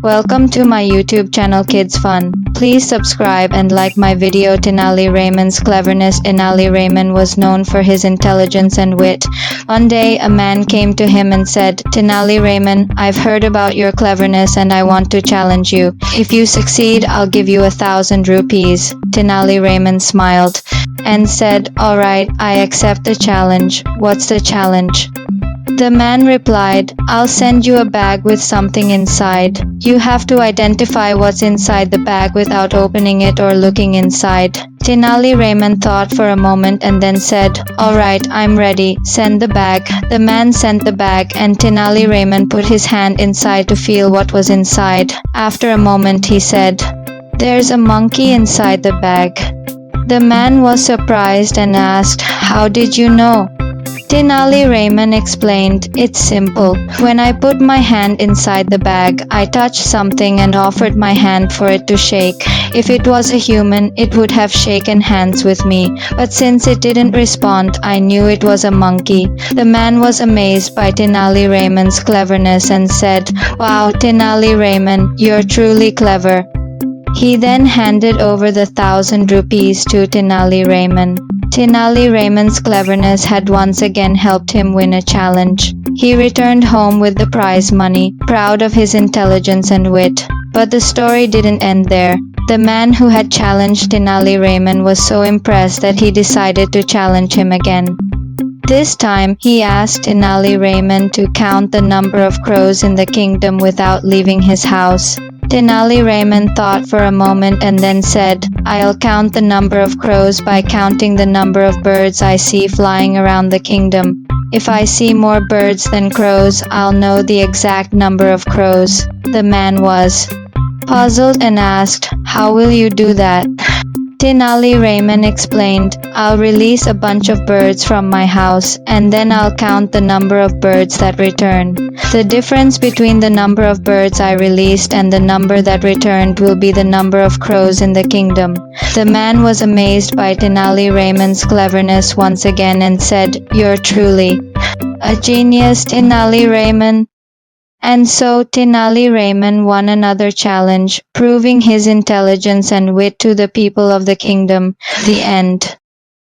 Welcome to my YouTube channel Kids Fun. Please subscribe and like my video. Tenali Raman's cleverness. Tenali Raman was known for his intelligence and wit. One day a man came to him and said, "Tenali Raman, I've heard about your cleverness and I want to challenge you. If you succeed, I'll give you 1,000 rupees." Tenali Raman smiled and said, "Alright, I accept the challenge. What's the challenge?" The man replied, "I'll send you a bag with something inside. You have to identify what's inside the bag without opening it or looking inside." Tenali Raman thought for a moment and then said, "Alright, I'm ready. Send the bag." The man sent the bag and Tenali Raman put his hand inside to feel what was inside. After a moment he said, "There's a monkey inside the bag." The man was surprised and asked, "How did you know?" Tenali Raman explained, "It's simple. When I put my hand inside the bag, I touched something and offered my hand for it to shake. If it was a human, it would have shaken hands with me. But since it didn't respond, I knew it was a monkey." The man was amazed by Tenali Raman's cleverness and said, "Wow, Tenali Raman, you're truly clever." He then handed over the 1,000 rupees to Tenali Raman. Tenali Raman's cleverness had once again helped him win a challenge. He returned home with the prize money, proud of his intelligence and wit. But the story didn't end there. The man who had challenged Tenali Raman was so impressed that he decided to challenge him again. This time, he asked Tenali Raman to count the number of crows in the kingdom without leaving his house. Tenali Raman thought for a moment and then said, "I'll count the number of crows by counting the number of birds I see flying around the kingdom. If I see more birds than crows, I'll know the exact number of crows." The man was puzzled and asked, "How will you do that?" Tenali Raman explained, "I'll release a bunch of birds from my house, and then I'll count the number of birds that return. The difference between the number of birds I released and the number that returned will be the number of crows in the kingdom." The man was amazed by Tenali Raman's cleverness once again and said, "You're truly a genius, Tenali Raman." And so Tenali Raman won another challenge, proving his intelligence and wit to the people of the kingdom. The end.